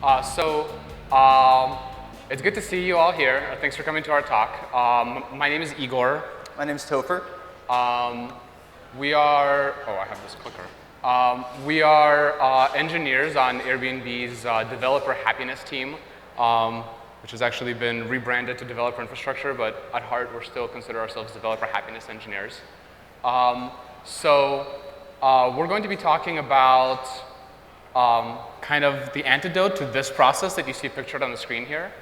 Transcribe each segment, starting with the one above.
So um, it's good to see you all here. Thanks for coming to our talk. My name is Igor. My name's Topher. We are, oh, I have this clicker. We are engineers on Airbnb's developer happiness team, which has actually been rebranded to developer infrastructure, but at heart, we're still consider ourselves developer happiness engineers. We're going to be talking about kind of the antidote to this process that you see pictured on the screen here.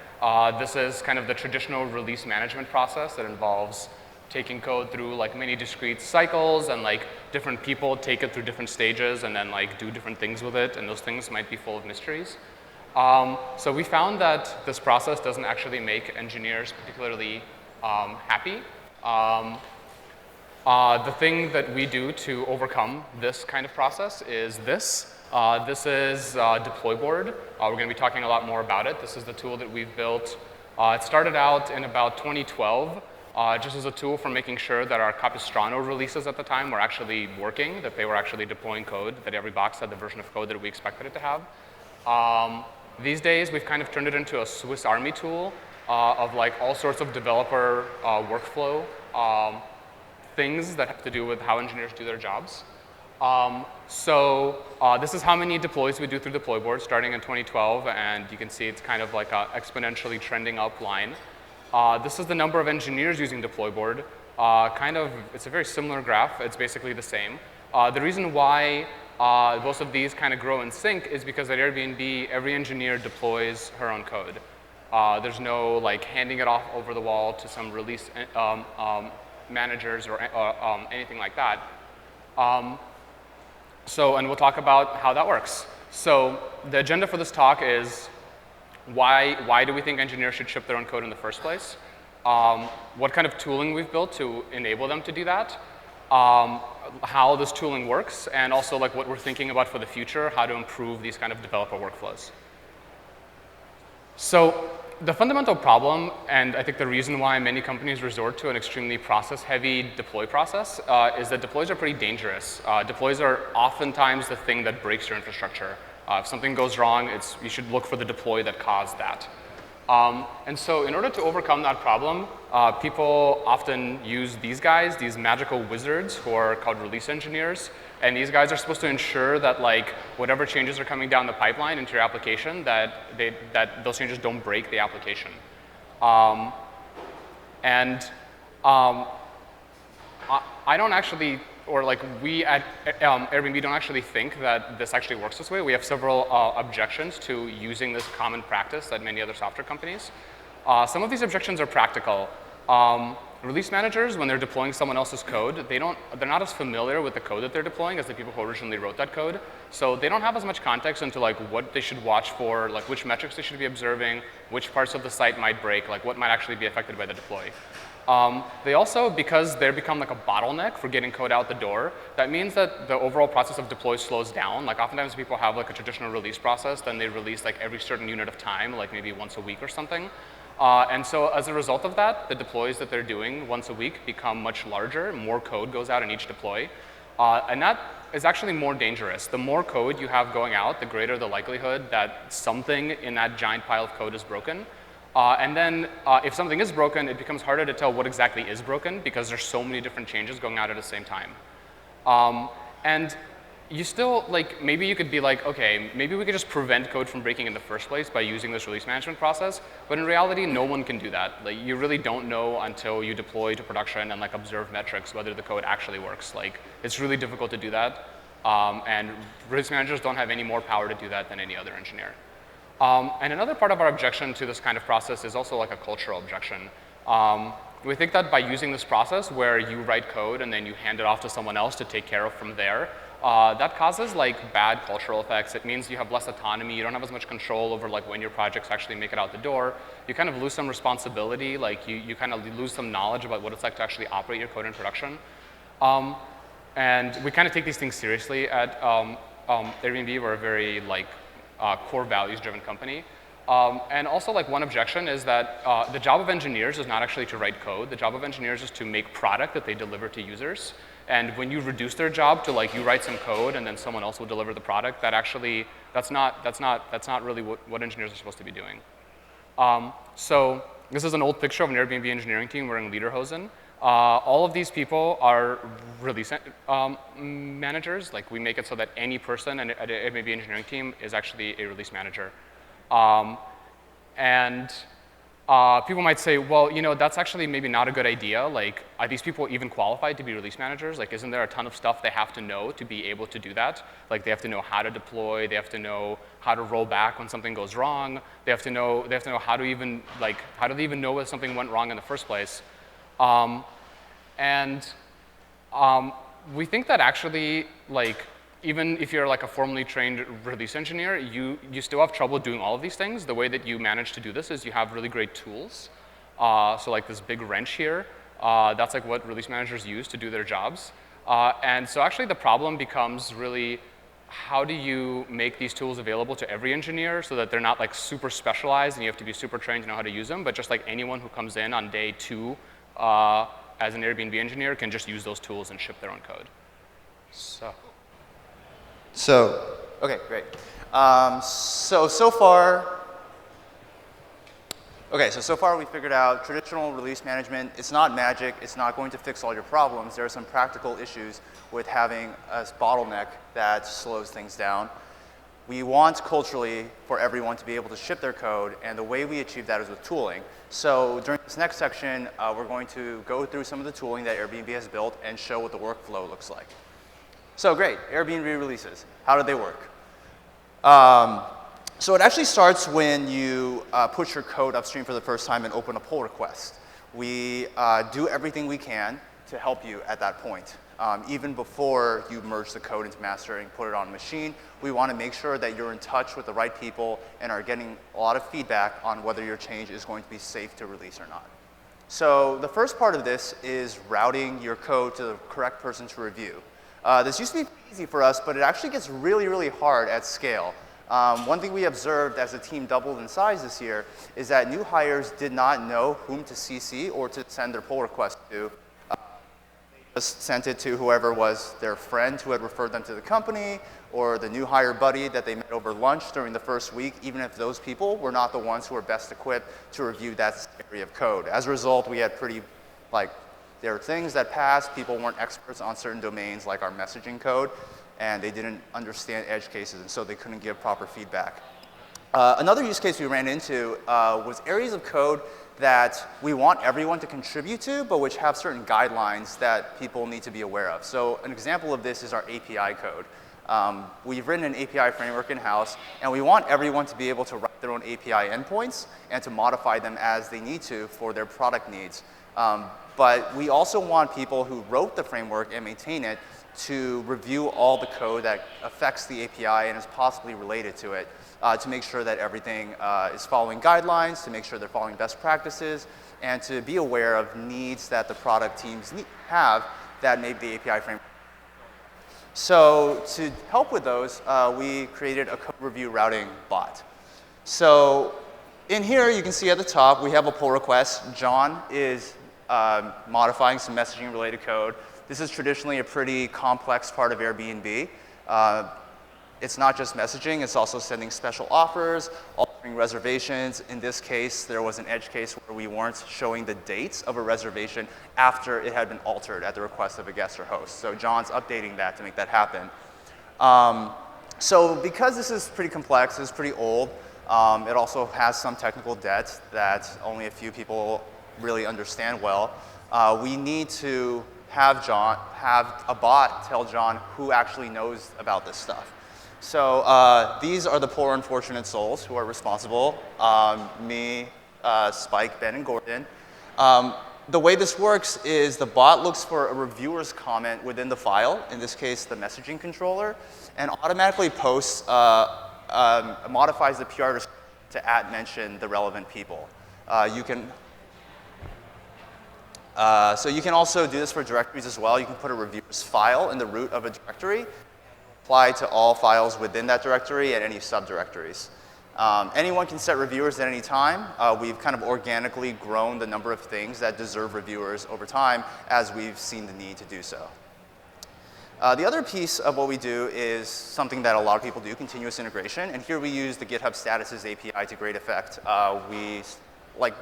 This is kind of the traditional release management process that involves taking code through like many discrete cycles and like different people take it through different stages and then like do different things with it, and those things might be full of mysteries. So we found that this process doesn't actually make engineers particularly happy. The thing that we do to overcome this kind of process is this. This is Deployboard. We're going to be talking a lot more about it. This is the tool that we've built. It started out in about 2012, just as a tool for making sure that our Capistrano releases at the time were actually working, that they were actually deploying code, that every box had the version of code that we expected it to have. These days, we've kind of turned it into a Swiss Army tool of like all sorts of developer workflow things that have to do with how engineers do their jobs. This is how many deploys we do through Deployboard starting in 2012, and you can see it's kind of like an exponentially trending up line. This is the number of engineers using Deployboard. It's a very similar graph. It's basically the same. The reason why both of these kind of grow in sync is because at Airbnb, every engineer deploys her own code. There's no like handing it off over the wall to some release managers or anything like that. And we'll talk about how that works. So the agenda for this talk is why do we think engineers should ship their own code in the first place? What kind of tooling we've built to enable them to do that? How this tooling works, and also like what we're thinking about for the future, how to improve these kind of developer workflows. So the fundamental problem, and I think the reason why many companies resort to an extremely process-heavy deploy process, is that deploys are pretty dangerous. Deploys are oftentimes the thing that breaks your infrastructure. If something goes wrong, you should look for the deploy that caused that. And so in order to overcome that problem, people often use these guys, these magical wizards who are called release engineers. And these guys are supposed to ensure that like whatever changes are coming down the pipeline into your application, that those changes don't break the application. I don't actually, or like we at Airbnb don't actually think that this actually works this way. We have several objections to using this common practice at many other software companies. Some of these objections are practical. Release managers, when they're deploying someone else's code, they're not as familiar with the code that they're deploying as the people who originally wrote that code. So they don't have as much context into like what they should watch for, like which metrics they should be observing, which parts of the site might break, like what might actually be affected by the deploy. They also, because they've become like a bottleneck for getting code out the door, that means that the overall process of deploy slows down. Like oftentimes people have like a traditional release process, then they release like every certain unit of time, like maybe once a week or something. And so as a result of that, the deploys that they're doing once a week become much larger. More code goes out in each deploy. And that is actually more dangerous. The more code you have going out, the greater the likelihood that something in that giant pile of code is broken. And then if something is broken, it becomes harder to tell what exactly is broken because there's so many different changes going out at the same time. And you still, like, maybe you could be like, okay, maybe we could just prevent code from breaking in the first place by using this release management process. But in reality, no one can do that. Like, you really don't know until you deploy to production and like observe metrics whether the code actually works. Like, it's really difficult to do that. And release managers don't have any more power to do that than any other engineer. And another part of our objection to this kind of process is also like a cultural objection. We think that by using this process where you write code and then you hand it off to someone else to take care of from there, that causes like bad cultural effects. It means you have less autonomy. You don't have as much control over like when your projects actually make it out the door. You kind of lose some responsibility. Like you kind of lose some knowledge about what it's like to actually operate your code in production. And we kind of take these things seriously at Airbnb. We're a very like core values-driven company. And also like one objection is that the job of engineers is not actually to write code. The job of engineers is to make product that they deliver to users. And when you reduce their job to like you write some code and then someone else will deliver the product, that's not really what engineers are supposed to be doing. So this is an old picture of an Airbnb engineering team wearing lederhosen. All of these people are release managers. Like we make it so that any person at an Airbnb engineering team is actually a release manager. People might say, well, that's actually maybe not a good idea. Like, are these people even qualified to be release managers? Like, isn't there a ton of stuff they have to know to be able to do that? Like, they have to know how to deploy. They have to know how to roll back when something goes wrong. They have to know how to even, like, how do they even know if something went wrong in the first place? We think that actually, like, even if you're like a formally trained release engineer, you still have trouble doing all of these things. The way that you manage to do this is you have really great tools. So like this big wrench here, that's like what release managers use to do their jobs. And so actually the problem becomes really, how do you make these tools available to every engineer so that they're not like super specialized and you have to be super trained to know how to use them, but just like anyone who comes in on day 2 as an Airbnb engineer can just use those tools and ship their own code. So, okay, great. So far we figured out traditional release management, it's not magic, it's not going to fix all your problems. There are some practical issues with having a bottleneck that slows things down. We want culturally for everyone to be able to ship their code, and the way we achieve that is with tooling. So during this next section, we're going to go through some of the tooling that Airbnb has built and show what the workflow looks like. So great, Airbnb releases. How do they work? So it actually starts when you push your code upstream for the first time and open a pull request. We do everything we can to help you at that point. Even before you merge the code into master and put it on a machine, we want to make sure that you're in touch with the right people and are getting a lot of feedback on whether your change is going to be safe to release or not. So the first part of this is routing your code to the correct person to review. This used to be pretty easy for us, but it actually gets really, really hard at scale. One thing we observed as the team doubled in size this year is that new hires did not know whom to CC or to send their pull request to. They just sent it to whoever was their friend who had referred them to the company, or the new hire buddy that they met over lunch during the first week, even if those people were not the ones who were best equipped to review that area of code. As a result, we had there are things that passed, people weren't experts on certain domains like our messaging code, and they didn't understand edge cases, and so they couldn't give proper feedback. Another use case we ran into was areas of code that we want everyone to contribute to, but which have certain guidelines that people need to be aware of. So an example of this is our API code. We've written an API framework in-house, and we want everyone to be able to write their own API endpoints and to modify them as they need to for their product needs. But we also want people who wrote the framework and maintain it to review all the code that affects the API and is possibly related to it to make sure that everything is following guidelines, to make sure they're following best practices, and to be aware of needs that the product teams have that maybe the API framework. So to help with those, we created a code review routing bot. So in here, you can see at the top, we have a pull request. John is modifying some messaging related code. This is traditionally a pretty complex part of Airbnb. It's not just messaging, it's also sending special offers, altering reservations. In this case, there was an edge case where we weren't showing the dates of a reservation after it had been altered at the request of a guest or host. So John's updating that to make that happen. So because this is pretty complex, it's pretty old, it also has some technical debt that only a few people really understand well. We need to have a bot tell John who actually knows about this stuff. So these are the poor unfortunate souls who are responsible, me, Spike, Ben, and Gordon. The way this works is the bot looks for a reviewer's comment within the file, in this case the messaging controller, and automatically posts, modifies the PR to mention the relevant people. So you can also do this for directories as well. You can put a reviewer's file in the root of a directory, apply to all files within that directory and any subdirectories. Anyone can set reviewers at any time. We've kind of organically grown the number of things that deserve reviewers over time as we've seen the need to do so. The other piece of what we do is something that a lot of people do, continuous integration. And here we use the GitHub Statuses API to great effect.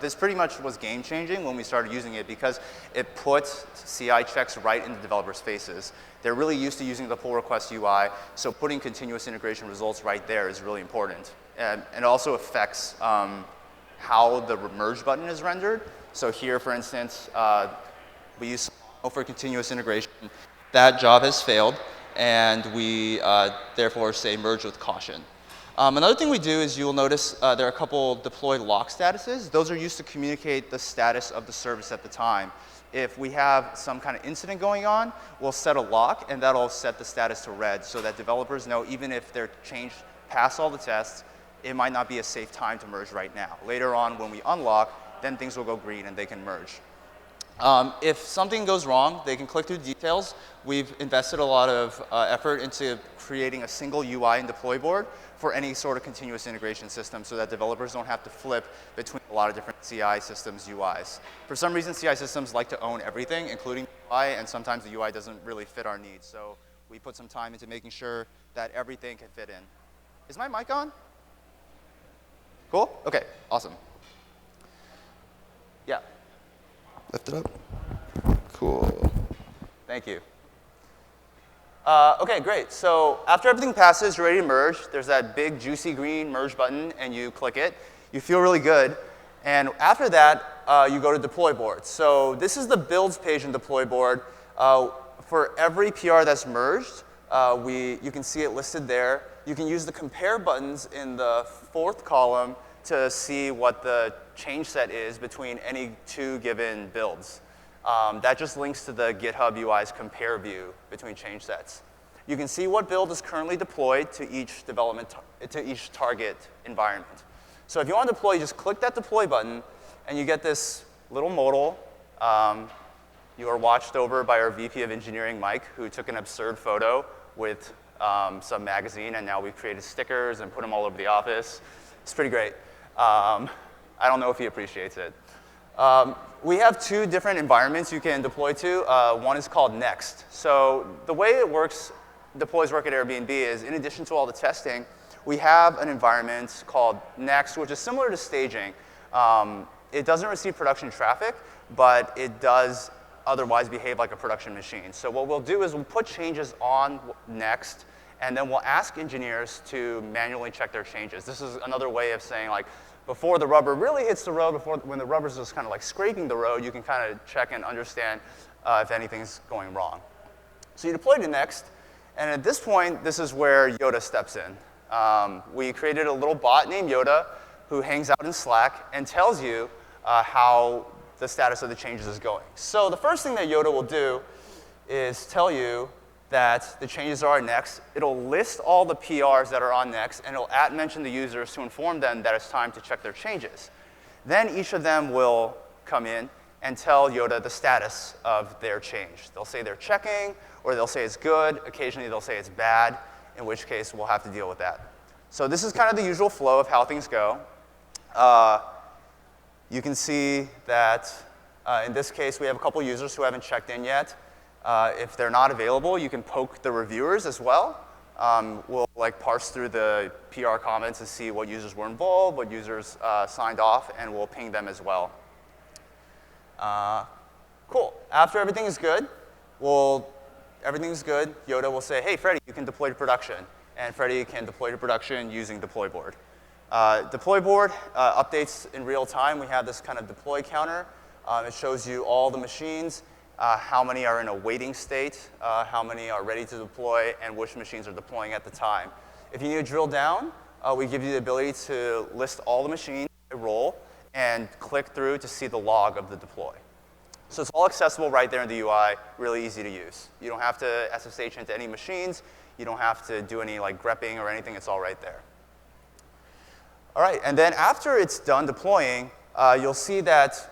This pretty much was game changing when we started using it because it puts CI checks right into developers' faces. They're really used to using the pull request UI, so putting continuous integration results right there is really important. And it also affects how the merge button is rendered. So here, for instance, we use for continuous integration. That job has failed, and we therefore say merge with caution. Another thing we do is you'll notice there are a couple deploy lock statuses. Those are used to communicate the status of the service at the time. If we have some kind of incident going on, we'll set a lock, and that'll set the status to red so that developers know even if they're changed past all the tests, it might not be a safe time to merge right now. Later on, when we unlock, then things will go green and they can merge. If something goes wrong, they can click through details. We've invested a lot of effort into creating a single UI and deploy board for any sort of continuous integration system so that developers don't have to flip between a lot of different CI systems UIs. For some reason, CI systems like to own everything, including UI, and sometimes the UI doesn't really fit our needs. So we put some time into making sure that everything can fit in. Is my mic on? Cool? OK, awesome. Yeah. Lift it up. Cool. Thank you. OK, great. So after everything passes, you're ready to merge. There's that big, juicy green merge button, and you click it. You feel really good. And after that, you go to deploy board. So this is the builds page in deploy board. For every PR that's merged, you can see it listed there. You can use the compare buttons in the fourth column to see what the change set is between any two given builds. That just links to the GitHub UI's compare view between change sets. You can see what build is currently deployed to each target environment. So if you want to deploy, you just click that deploy button, and you get this little modal. You are watched over by our VP of Engineering, Mike, who took an absurd photo with some magazine, and now we've created stickers and put them all over the office. It's pretty great. I don't know if he appreciates it. We have two different environments you can deploy to. One is called Next. So the way it works, deploys work at Airbnb is, in addition to all the testing, we have an environment called Next, which is similar to staging. It doesn't receive production traffic, but it does otherwise behave like a production machine. So what we'll do is we'll put changes on Next, and then we'll ask engineers to manually check their changes. This is another way of saying, like, before the rubber really hits the road, when the rubber's just kind of like scraping the road, you can kind of check and understand if anything's going wrong. So you deploy to Next, and at this point, this is where Yoda steps in. We created a little bot named Yoda who hangs out in Slack and tells you how the status of the changes is going. So the first thing that Yoda will do is tell you that the changes are Next. It'll list all the PRs that are on Next, and it'll mention the users to inform them that it's time to check their changes. Then each of them will come in and tell Yoda the status of their change. They'll say they're checking, or they'll say it's good. Occasionally, they'll say it's bad, in which case we'll have to deal with that. So this is kind of the usual flow of how things go. You can see that in this case, we have a couple users who haven't checked in yet. If they're not available, you can poke the reviewers as well. We'll parse through the PR comments and see what users were involved, what users signed off, and we'll ping them as well. Cool. After everything is good, Yoda will say, hey, Freddie, you can deploy to production. And Freddie can deploy to production using deploy board. Deploy board updates in real time. We have this kind of deploy counter. It shows you all the machines, how many are in a waiting state, how many are ready to deploy, and which machines are deploying at the time. If you need to drill down, we give you the ability to list all the machines by role and click through to see the log of the deploy. So it's all accessible right there in the UI, really easy to use. You don't have to SSH into any machines. You don't have to do any grepping or anything. It's all right there. All right, and then after it's done deploying, you'll see that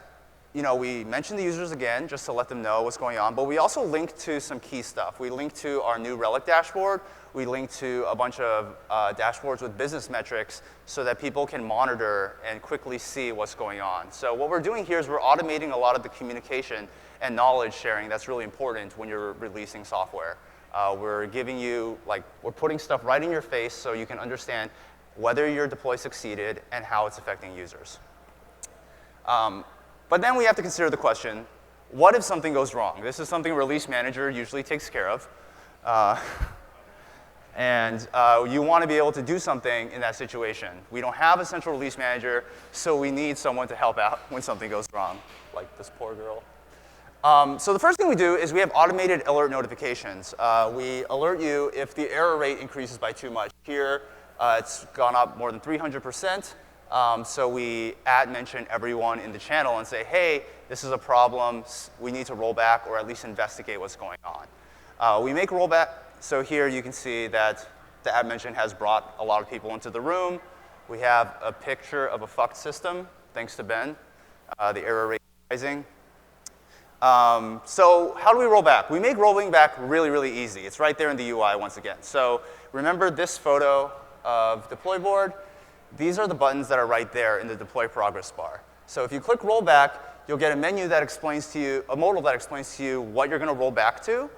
we mention the users again just to let them know what's going on, but we also link to some key stuff. We link to our new Relic dashboard. We link to a bunch of dashboards with business metrics so that people can monitor and quickly see what's going on. So what we're doing here is we're automating a lot of the communication and knowledge sharing that's really important when you're releasing software. We're giving you, we're putting stuff right in your face so you can understand whether your deploy succeeded and how it's affecting users. But then we have to consider the question, what if something goes wrong? This is something Release Manager usually takes care of. You want to be able to do something in that situation. We don't have a central release manager, so we need someone to help out when something goes wrong, like this poor girl. So the first thing we do is we have automated alert notifications. We alert you if the error rate increases by too much. Here, it's gone up more than 300%. So we mention everyone in the channel and say, hey, this is a problem. We need to roll back or at least investigate what's going on. We make rollback. So here you can see that the mention has brought a lot of people into the room. We have a picture of a fucked system, thanks to Ben. The error rate is rising. So how do we roll back? We make rolling back really, really easy. It's right there in the UI once again. So remember this photo of deploy board? These are the buttons that are right there in the deploy progress bar. So if you click rollback, you'll get a menu that explains to you, a modal that explains to you what you're going to roll back to.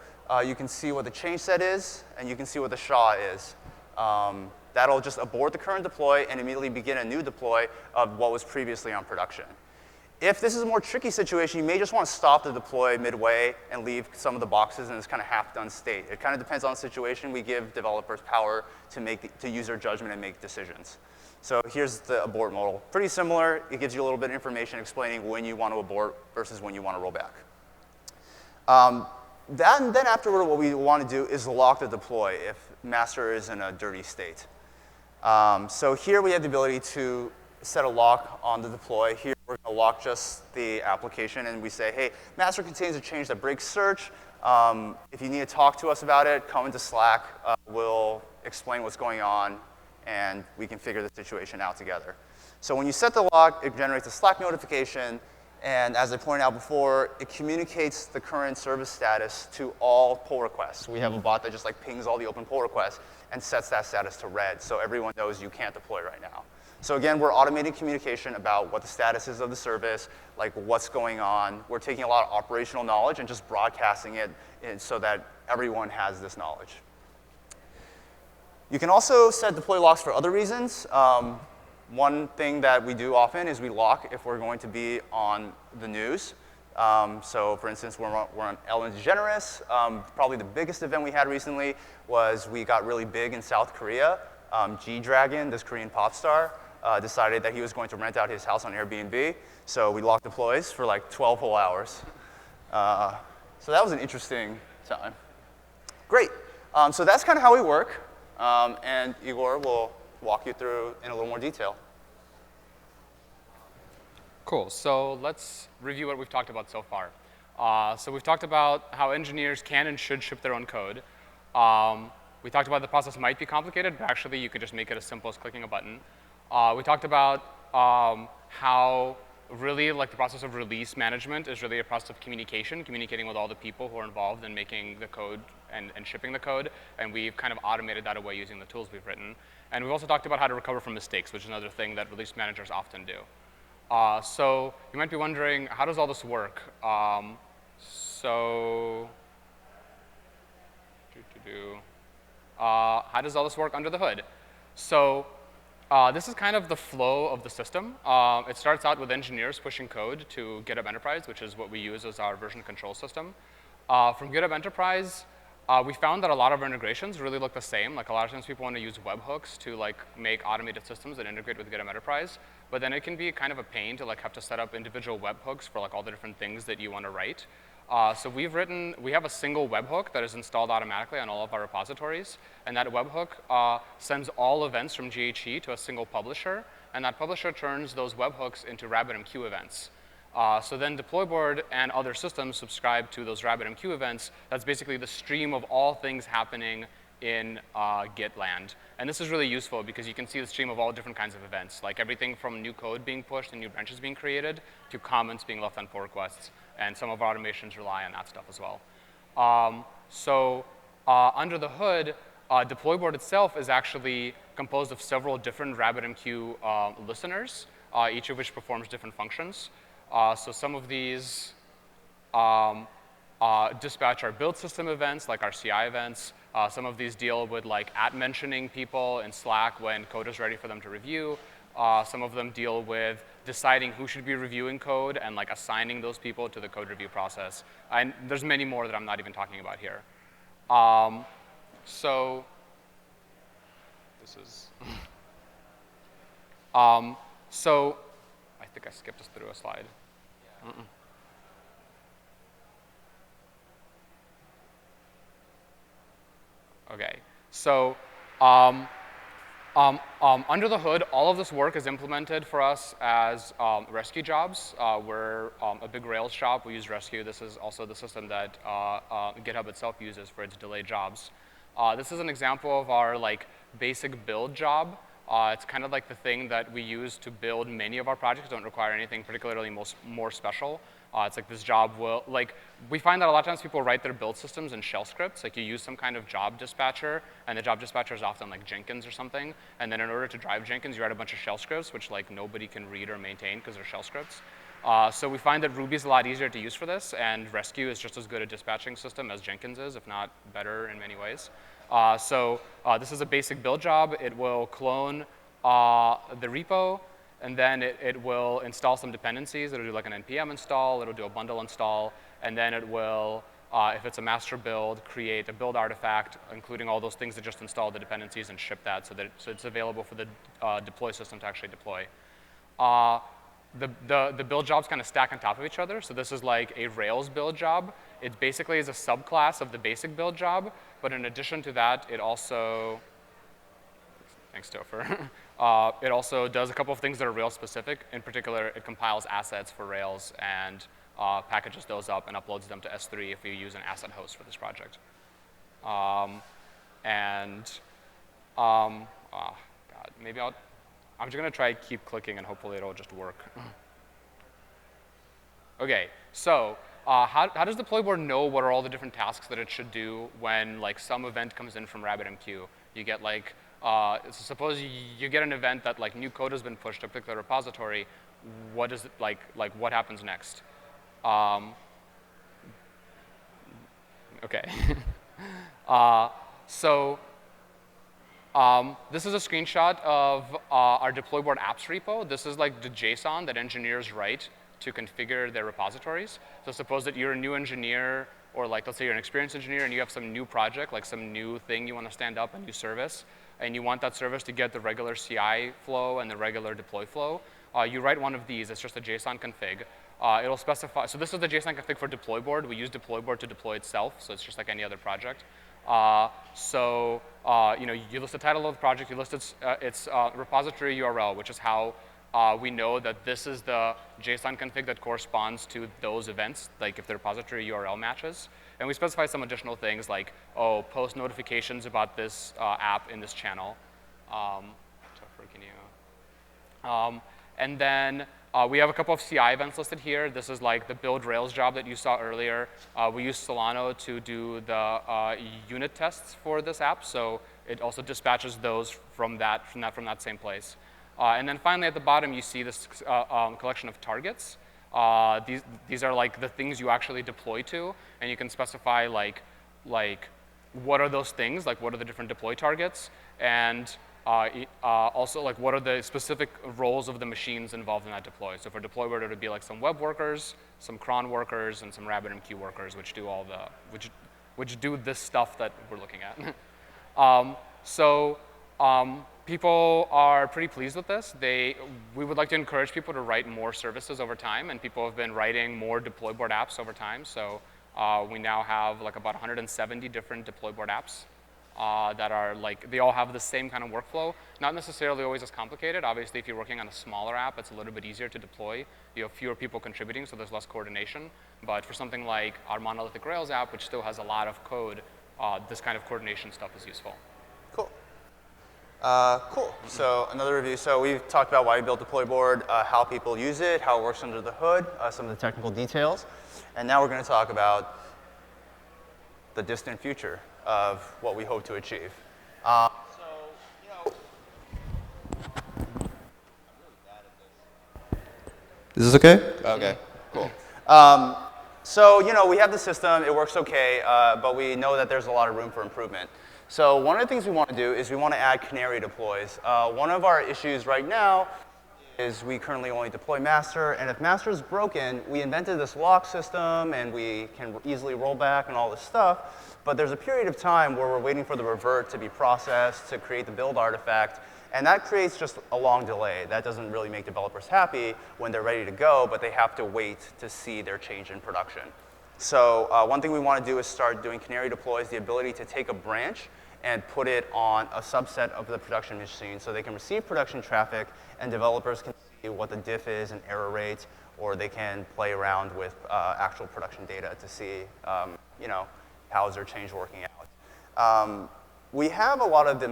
You can see what the change set is, and you can see what the SHA is. That'll just abort the current deploy and immediately begin a new deploy of what was previously on production. If this is a more tricky situation, you may just want to stop the deploy midway and leave some of the boxes in this kind of half-done state. It kind of depends on the situation. We give developers power to use their judgment and make decisions. So here's the abort modal. Pretty similar. It gives you a little bit of information explaining when you want to abort versus when you want to roll back. Then afterward, what we want to do is lock the deploy if master is in a dirty state. So here we have the ability to set a lock on the deploy. Here we're going to lock just the application, and we say, hey, master contains a change that breaks search. If you need to talk to us about it, come into Slack. We'll explain what's going on, and we can figure the situation out together. So when you set the lock, it generates a Slack notification. And as I pointed out before, it communicates the current service status to all pull requests. We have a bot that just pings all the open pull requests and sets that status to red, so everyone knows you can't deploy right now. So again, we're automating communication about what the status is of the service, what's going on. We're taking a lot of operational knowledge and just broadcasting it so that everyone has this knowledge. You can also set deploy locks for other reasons. One thing that we do often is we lock if we're going to be on the news. So for instance, we're on Ellen DeGeneres. Probably the biggest event we had recently was we got really big in South Korea. G-Dragon, this Korean pop star, decided that he was going to rent out his house on Airbnb. So we locked deploys for 12 whole hours. So that was an interesting time. Great. So that's kind of how we work. And Igor will walk you through in a little more detail. Cool. So let's review what we've talked about so far. So we've talked about how engineers can and should ship their own code. We talked about the process might be complicated, but actually you could just make it as simple as clicking a button. We talked about how really the process of release management is really a process of communicating with all the people who are involved in making the code and shipping the code. And we've kind of automated that away using the tools we've written. And we've also talked about how to recover from mistakes, which is another thing that release managers often do. So you might be wondering, how does all this work? How does all this work under the hood? So this is kind of the flow of the system. It starts out with engineers pushing code to GitHub Enterprise, which is what we use as our version control system. From GitHub Enterprise, we found that a lot of our integrations really look the same. A lot of times people want to use webhooks to make automated systems that integrate with GitHub Enterprise. But then it can be kind of a pain to have to set up individual webhooks for all the different things that you want to write. So we have a single webhook that is installed automatically on all of our repositories. And that webhook sends all events from GHE to a single publisher. And that publisher turns those webhooks into RabbitMQ events. So then DeployBoard and other systems subscribe to those RabbitMQ events. That's basically the stream of all things happening in Git land. And this is really useful because you can see the stream of all different kinds of events, everything from new code being pushed and new branches being created to comments being left on pull requests. And some of our automations rely on that stuff as well. Under the hood, DeployBoard itself is actually composed of several different RabbitMQ listeners, each of which performs different functions. So some of these dispatch our build system events, like our CI events. Some of these deal with like @mentioning people in Slack when code is ready for them to review. Some of them deal with deciding who should be reviewing code and like assigning those people to the code review process. And there's many more that I'm not even talking about here. So this is, so I think I skipped us through a slide. Okay, so under the hood, all of this work is implemented for us as rescue jobs. We're a big Rails shop. We use rescue. This is also the system that GitHub itself uses for its delayed jobs. This is an example of our like basic build job. It's kind of like the thing that we use to build many of our projects. Don't require anything particularly more special. It's like this job will, like, we find that a lot of times people write their build systems in shell scripts. Like you use some kind of job dispatcher, and the job dispatcher is often like Jenkins or something. And then in order to drive Jenkins, you write a bunch of shell scripts, which like nobody can read or maintain because they're shell scripts. So we find that Ruby is a lot easier to use for this, and Rescue is just as good a dispatching system as Jenkins is, if not better in many ways. This is a basic build job. It will clone the repo, and then it will install some dependencies. It'll do like an npm install. It'll do a bundle install. And then it will, if it's a master build, create a build artifact, including all those things that just install the dependencies and ship that so it's available for the deploy system to actually deploy. The build jobs kind of stack on top of each other. So this is like a Rails build job. It basically is a subclass of the basic build job. But in addition to that, it also, thanks, Topher. It also does a couple of things that are Rails specific. In particular, it compiles assets for Rails and packages those up and uploads them to S3 if you use an asset host for this project. God, maybe I'm just gonna try keep clicking and hopefully it'll just work. Okay, so how does deployboard know what are all the different tasks that it should do when like some event comes in from RabbitMQ? You get like, so suppose you get an event that like new code has been pushed to a particular repository. What is it like what happens next? Okay. This is a screenshot of our deployboard apps repo. This is like the JSON that engineers write to configure their repositories. So suppose that you're a new engineer, or like let's say you're an experienced engineer and you have some new project, like some new thing you want to stand up, a new service, and you want that service to get the regular CI flow and the regular deploy flow. You write one of these. It's just a JSON config. It'll specify, so this is the JSON config for deployboard. We use deployboard to deploy itself, so it's just like any other project. You list the title of the project, you list its repository URL, which is how we know that this is the JSON config that corresponds to those events, like if the repository URL matches. And we specify some additional things like, post notifications about this app in this channel. Topher, can you? And then we have a couple of CI events listed here. This is like the build Rails job that you saw earlier. We use Solano to do the unit tests for this app, so it also dispatches those from that same place. And then finally at the bottom you see this collection of targets. These are like the things you actually deploy to, and you can specify like what are those things, like what are the different deploy targets, and also like what are the specific roles of the machines involved in that deploy. So for deployboard, it would be like some web workers, some cron workers, and some RabbitMQ workers, which do all the which do this stuff that we're looking at. People are pretty pleased with this. We would like to encourage people to write more services over time, and people have been writing more deployboard apps over time. So we now have like about 170 different deployboard apps that are like, they all have the same kind of workflow. Not necessarily always as complicated. Obviously, if you're working on a smaller app, it's a little bit easier to deploy. You have fewer people contributing, so there's less coordination. But for something like our monolithic Rails app, which still has a lot of code, this kind of coordination stuff is useful. Cool. Cool. So another review. So we've talked about why we built deployboard, how people use it, how it works under the hood, some of the technical details. And now we're going to talk about the distant future of what we hope to achieve. Is this okay? Okay, cool. So, we have the system, it works okay, but we know that there's a lot of room for improvement. So one of the things we want to do is we want to add Canary Deploys. One of our issues right now is we currently only deploy master, and if master is broken, we invented this lock system, and we can easily roll back and all this stuff, but there's a period of time where we're waiting for the revert to be processed to create the build artifact, and that creates just a long delay. That doesn't really make developers happy when they're ready to go, but they have to wait to see their change in production. So one thing we want to do is start doing Canary Deploys, the ability to take a branch and put it on a subset of the production machine so they can receive production traffic and developers can see what the diff is and error rate, or they can play around with actual production data to see how is their change working out. We have a lot of the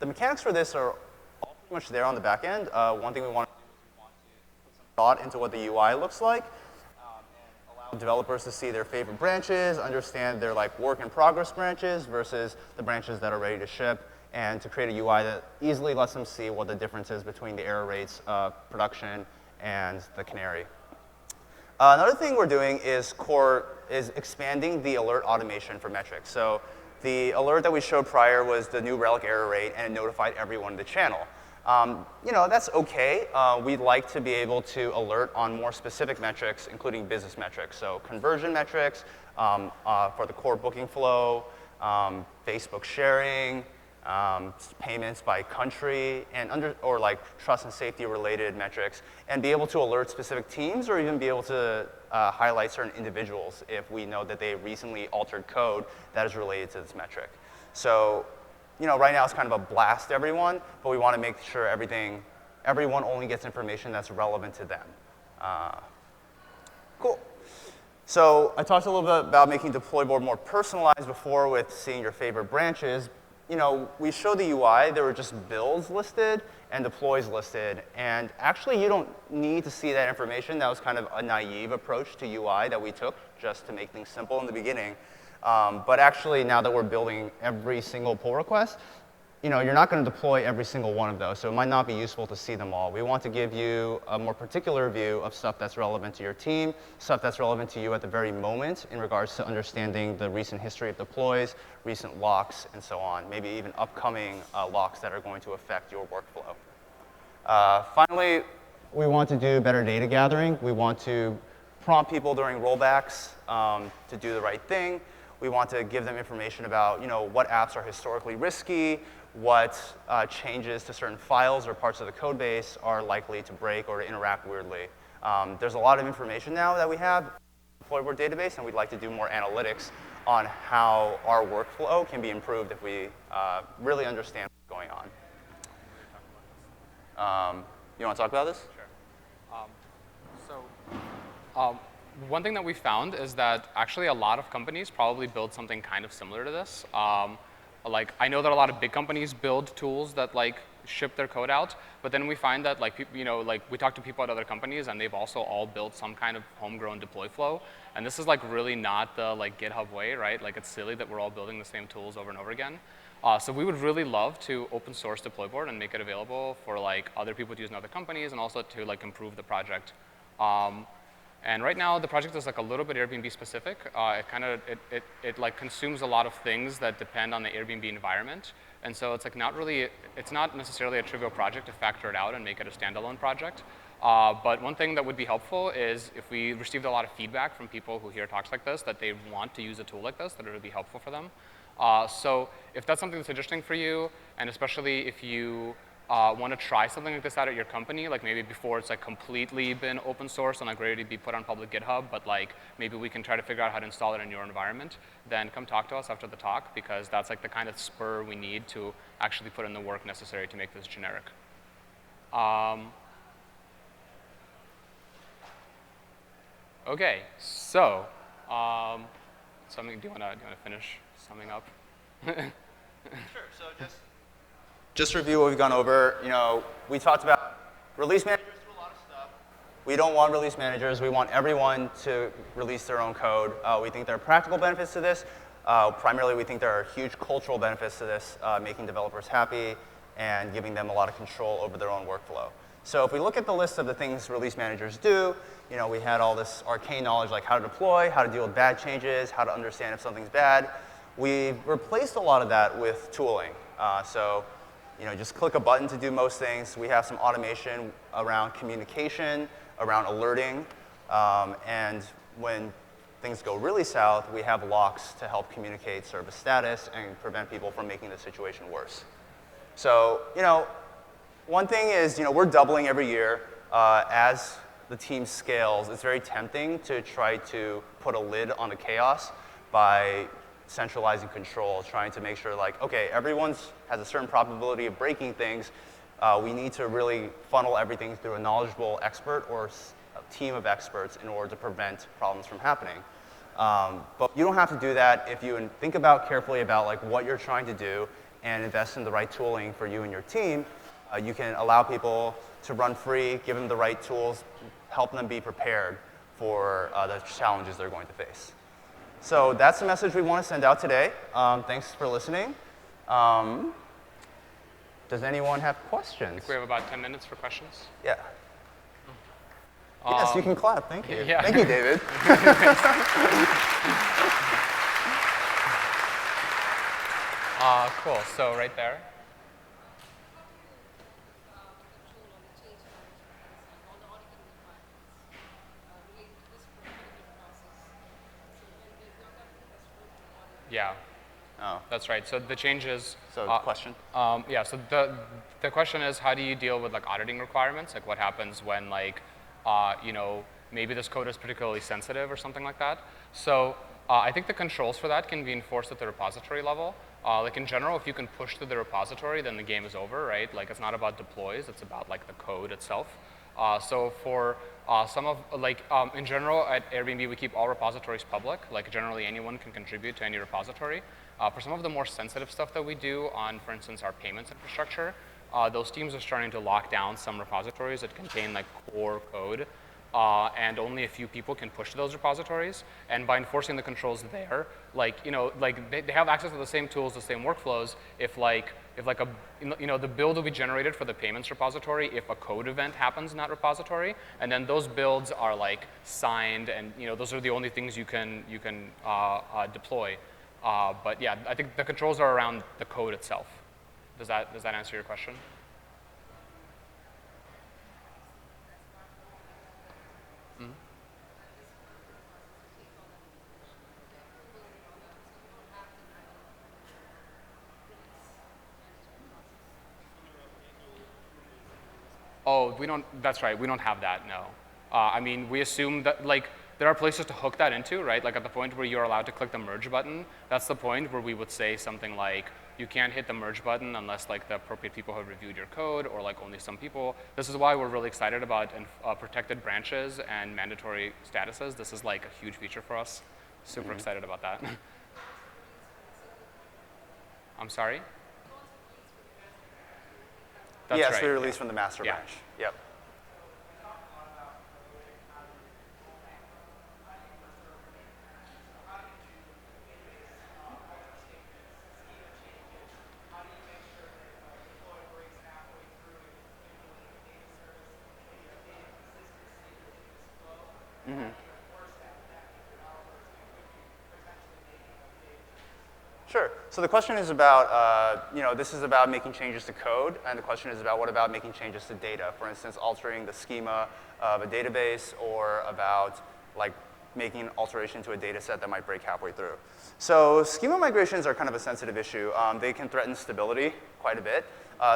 mechanics for this are all pretty much there on the back end. One thing we want to do is we want to put some thought into what the UI looks like and allow developers to see their favorite branches, understand their work in progress branches versus the branches that are ready to ship, and to create a UI that easily lets them see what the difference is between the error rates of production and the Canary. Another thing we're doing is expanding the alert automation for metrics. So the alert that we showed prior was the new relic error rate, and it notified everyone in the channel. That's okay. We'd like to be able to alert on more specific metrics, including business metrics. So conversion metrics for the core booking flow, Facebook sharing, payments by country, and trust and safety related metrics, and be able to alert specific teams or even be able to highlight certain individuals if we know that they recently altered code that is related to this metric. So, right now it's kind of a blast everyone, but we want to make sure everyone only gets information that's relevant to them. Cool. So I talked a little bit about making deploy board more personalized before with seeing your favorite branches. We showed the UI, there were just builds listed and deploys listed, and actually you don't need to see that information. That was kind of a naive approach to UI that we took just to make things simple in the beginning. But actually now that we're building every single pull request, you're not going to deploy every single one of those, so it might not be useful to see them all. We want to give you a more particular view of stuff that's relevant to your team, stuff that's relevant to you at the very moment in regards to understanding the recent history of deploys, recent locks, and so on, maybe even upcoming locks that are going to affect your workflow. Finally, we want to do better data gathering. We want to prompt people during rollbacks to do the right thing. We want to give them information about what apps are historically risky, what changes to certain files or parts of the code base are likely to break or to interact weirdly. There's a lot of information now that we have in the deploy board database, and we'd like to do more analytics on how our workflow can be improved if we really understand what's going on. You want to talk about this? Sure. One thing that we found is that actually a lot of companies probably build something kind of similar to this. I know that a lot of big companies build tools that ship their code out, but then we find that we talk to people at other companies and they've also all built some kind of homegrown deploy flow. And this is really not the GitHub way, right? It's silly that we're all building the same tools over and over again. So we would really love to open source deploy board and make it available for other people to use in other companies and also to improve the project. And right now, the project is a little bit Airbnb specific. It consumes a lot of things that depend on the Airbnb environment. And so it's it's not necessarily a trivial project to factor it out and make it a standalone project. But one thing that would be helpful is if we received a lot of feedback from people who hear talks like this, that they want to use a tool like this, that it would be helpful for them. So if that's something that's interesting for you, and especially if you want to try something like this out at your company, maybe before it's completely been open source and ready to be put on public GitHub, but maybe we can try to figure out how to install it in your environment, then come talk to us after the talk, because that's the kind of spur we need to actually put in the work necessary to make this generic. Okay, so do you want to finish summing up? Sure. So just review what we've gone over. We talked about release managers do a lot of stuff. We don't want release managers. We want everyone to release their own code. We think there are practical benefits to this. Primarily, we think there are huge cultural benefits to this, making developers happy and giving them a lot of control over their own workflow. So if we look at the list of the things release managers do, we had all this arcane knowledge like how to deploy, how to deal with bad changes, how to understand if something's bad. We've replaced a lot of that with tooling. Just click a button to do most things. We have some automation around communication, around alerting, and when things go really south, we have locks to help communicate service status and prevent people from making the situation worse. So, one thing is, we're doubling every year. As the team scales, it's very tempting to try to put a lid on the chaos by centralizing control, trying to make sure, like, okay, everyone has a certain probability of breaking things. We need to really funnel everything through a knowledgeable expert or a team of experts in order to prevent problems from happening. But you don't have to do that if you think carefully about like what you're trying to do and invest in the right tooling for you and your team. You can allow people to run free, give them the right tools, help them be prepared for the challenges they're going to face. So that's the message we want to send out today. Thanks for listening. Does anyone have questions? I think we have about 10 minutes for questions. Yeah. Yes, you can clap. Thank you. Yeah. Thank you, David. Cool. So right there. Yeah. Oh. That's right. So the changes. So question? Yeah. So the question is, how do you deal with like auditing requirements? Like what happens when like, maybe this code is particularly sensitive or something like that. So I think the controls for that can be enforced at the repository level. Like in general, if you can push to the repository, then the game is over, right? Like it's not about deploys, it's about like the code itself. So for in general at Airbnb, we keep all repositories public. Like generally anyone can contribute to any repository. For some of the more sensitive stuff that we do on, for instance, our payments infrastructure, those teams are starting to lock down some repositories that contain like core code. And only a few people can push to those repositories. And by enforcing the controls there, they have access to the same tools, the same workflows. If the build will be generated for the payments repository if a code event happens in that repository, and then those builds are like signed, and those are the only things you can deploy. But yeah, I think the controls are around the code itself. Does that answer your question? Oh, that's right, we don't have that, no. I mean, we assume that, there are places to hook that into, right? Like at the point where you're allowed to click the merge button, that's the point where we would say something like, you can't hit the merge button unless the appropriate people have reviewed your code or only some people. This is why we're really excited about protected branches and mandatory statuses. This is a huge feature for us. Super excited about that. I'm sorry? That's yes, right. we released from the master Yeah. branch. Yep. Sure. So the question is about, this is about making changes to code, and the question is about what about making changes to data? For instance, altering the schema of a database, or about making an alteration to a data set that might break halfway through. So schema migrations are kind of a sensitive issue. They can threaten stability quite a bit.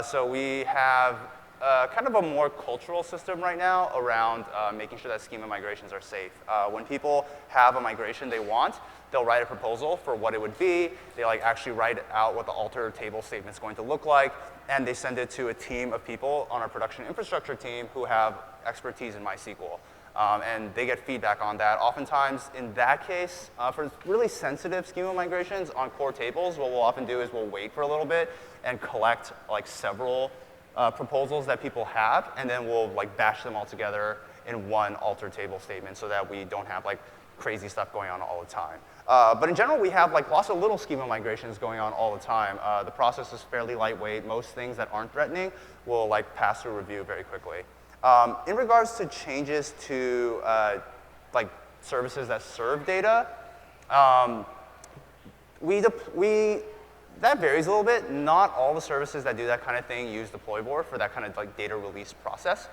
So we have kind of a more cultural system right now around making sure that schema migrations are safe. When people have a migration they want, they'll write a proposal for what it would be. They actually write out what the alter table statement is going to look like, and they send it to a team of people on our production infrastructure team who have expertise in MySQL. And they get feedback on that. Oftentimes, in that case, for really sensitive schema migrations on core tables, what we'll often do is we'll wait for a little bit and collect several proposals that people have, and then we'll bash them all together in one alter table statement so that we don't have crazy stuff going on all the time. But in general, we have lots of little schema migrations going on all the time. The process is fairly lightweight. Most things that aren't threatening will pass through review very quickly. In regards to changes to like services that serve data, that varies a little bit. Not all the services that do that kind of thing use deployboard for that kind of like data release process.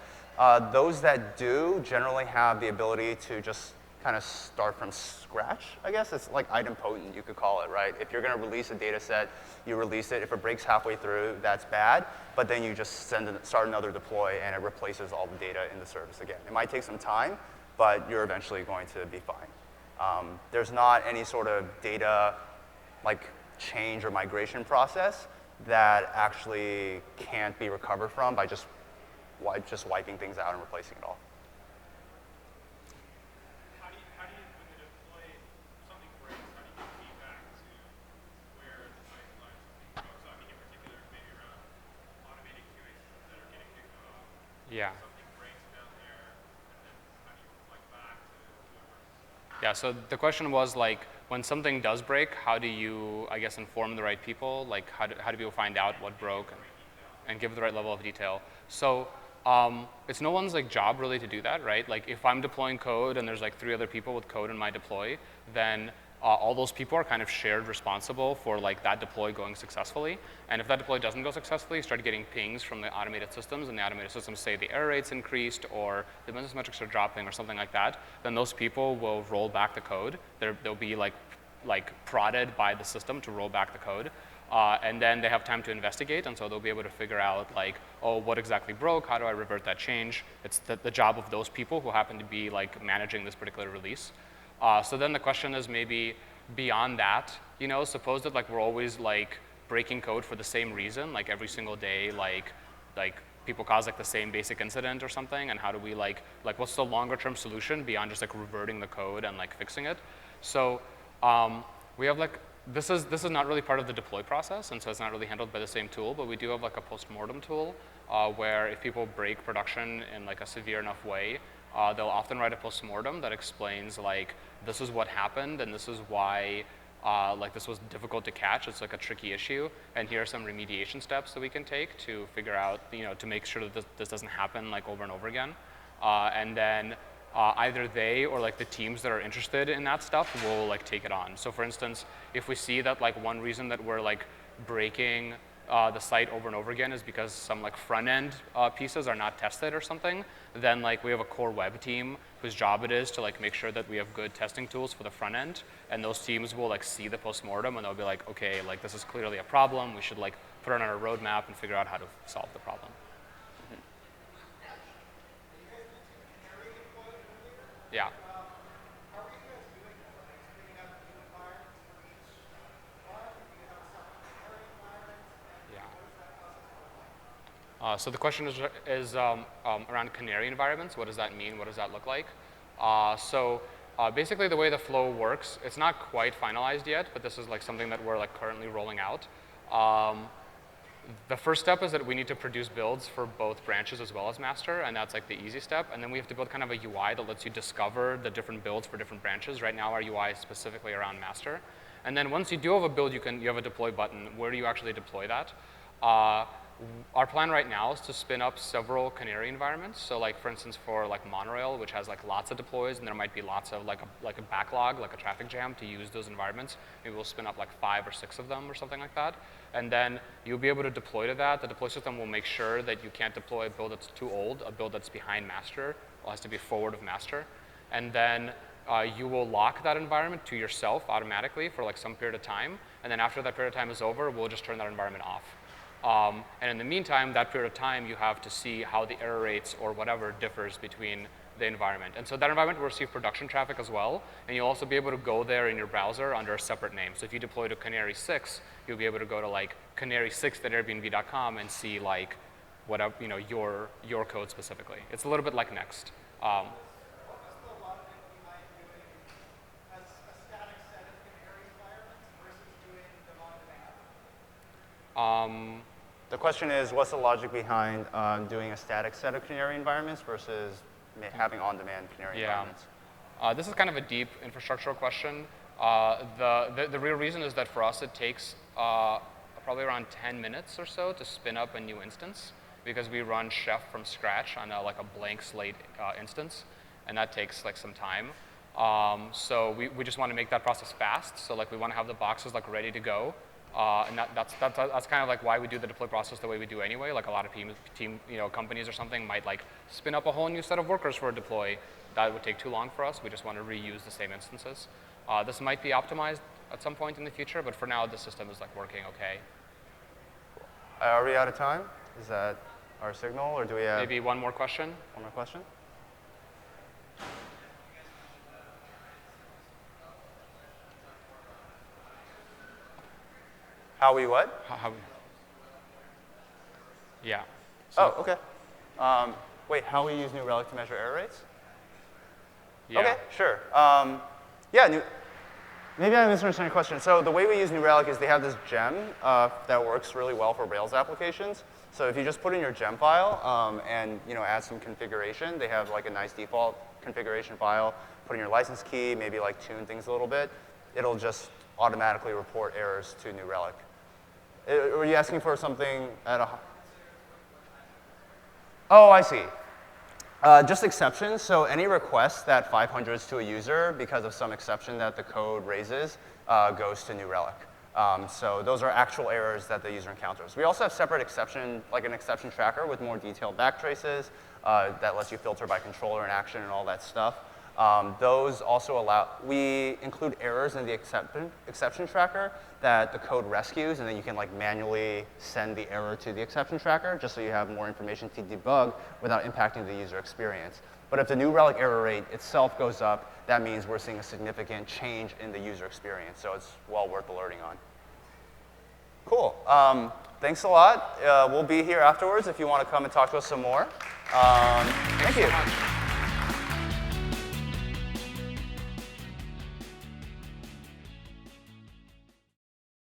Those that do generally have the ability to just kind of start from scratch, I guess. It's like idempotent, you could call it, right? If you're going to release a data set, you release it. If it breaks halfway through, that's bad. But then you just start another deploy, and it replaces all the data in the service again. It might take some time, but you're eventually going to be fine. There's not any sort of data like change or migration process that actually can't be recovered from by just wiping things out and replacing it all. How do you, when the deploy, something breaks, how do you get feedback to where the pipeline something broke? So I mean, in particular, maybe around automated QA systems that are getting kicked off. Yeah. Something breaks down there, and then how do you reflect back to whoever? Yeah, so the question was like, when something does break, how do you, I guess, inform the right people? Like, how do people find out what broke and give the right level of detail? So it's no one's like job really to do that, right? Like if I'm deploying code and there's like 3 other people with code in my deploy, then all those people are kind of shared responsible for like that deploy going successfully. And if that deploy doesn't go successfully, you start getting pings from the automated systems, and the automated systems say the error rate's increased or the business metrics are dropping or something like that, then those people will roll back the code. They'll be like prodded by the system to roll back the code. And then they have time to investigate, and so they'll be able to figure out like, oh, what exactly broke? How do I revert that change? It's the job of those people who happen to be like managing this particular release. So then the question is maybe beyond that, you know, suppose that like we're always like breaking code for the same reason, like every single day, like people cause like the same basic incident or something, and how do we like what's the longer term solution beyond just like reverting the code and like fixing it? So we have like, this is not really part of the deploy process, and so it's not really handled by the same tool, but we do have like a post-mortem tool where if people break production in like a severe enough way, they'll often write a post-mortem that explains like, this is what happened and this is why like this was difficult to catch. It's like a tricky issue, and here are some remediation steps that we can take to figure out, you know, to make sure that this doesn't happen like over and over again. And then either they or like the teams that are interested in that stuff will like take it on. So for instance, if we see that like one reason that we're like breaking the site over and over again is because some like front end pieces are not tested or something, then like we have a core web team whose job it is to like make sure that we have good testing tools for the front end, and those teams will like see the postmortem and they'll be like, okay, like this is clearly a problem, we should like put it on our roadmap and figure out how to solve the problem. Yeah. So the question is around Canary environments. What does that mean? What does that look like? Basically the way the flow works, it's not quite finalized yet, but this is like something that we're like currently rolling out. The first step is that we need to produce builds for both branches as well as master, and that's like the easy step. And then we have to build kind of a UI that lets you discover the different builds for different branches. Right now our UI is specifically around master. And then once you do have a build, you have a deploy button. Where do you actually deploy that? Our plan right now is to spin up several Canary environments. So like for instance for like Monorail, which has like lots of deploys, and there might be lots of like a backlog, like a traffic jam to use those environments. Maybe we'll spin up like 5 or 6 of them or something like that. And then you'll be able to deploy to that. The deploy system will make sure that you can't deploy a build that's too old, a build that's behind master. It has to be forward of master. And then you will lock that environment to yourself automatically for like some period of time. And then after that period of time is over, we'll just turn that environment off. And in the meantime, that period of time, you have to see how the error rates or whatever differs between the environment. And so that environment will receive production traffic as well, and you'll also be able to go there in your browser under a separate name. So if you deploy to Canary 6, you'll be able to go to like canary6.airbnb.com and see like whatever, you know, your code specifically. It's a little bit like Next. The question is, what's the logic behind doing a static set of Canary environments versus having on-demand Canary environments? This is kind of a deep infrastructural question. The real reason is that for us it takes probably around 10 minutes or so to spin up a new instance. because we run Chef from scratch on like a blank slate instance, and that takes like some time. So we just want to make that process fast. So like we want to have the boxes like ready to go. And that's kind of like why we do the deploy process the way we do anyway. Like a lot of companies or something might like spin up a whole new set of workers for a deploy. That would take too long for us. We just want to reuse the same instances. This might be optimized at some point in the future, but for now the system is like working okay. Are we out of time? Is that our signal, or do we have maybe one more question? One more question? How we what? Yeah. So, oh, okay. Wait, how we use New Relic to measure error rates? yeah. Okay, sure. Maybe I misunderstand your question. So the way we use New Relic is they have this gem that works really well for Rails applications. So if you just put in your gem file and add some configuration, they have like a nice default configuration file. Put in your license key, maybe like tune things a little bit. It'll just automatically report errors to New Relic. Were you asking for something at a? Oh, I see. Just exceptions. So any request that 500s to a user because of some exception that the code raises goes to New Relic. So those are actual errors that the user encounters. We also have separate exception, like an exception tracker with more detailed backtraces that lets you filter by controller and action and all that stuff. Those also we include errors in the exception tracker that the code rescues, and then you can like manually send the error to the exception tracker just so you have more information to debug without impacting the user experience. But if the New Relic error rate itself goes up, that means we're seeing a significant change in the user experience, so it's well worth alerting on. Cool. Thanks a lot. We'll be here afterwards if you want to come and talk to us some more. Thank you.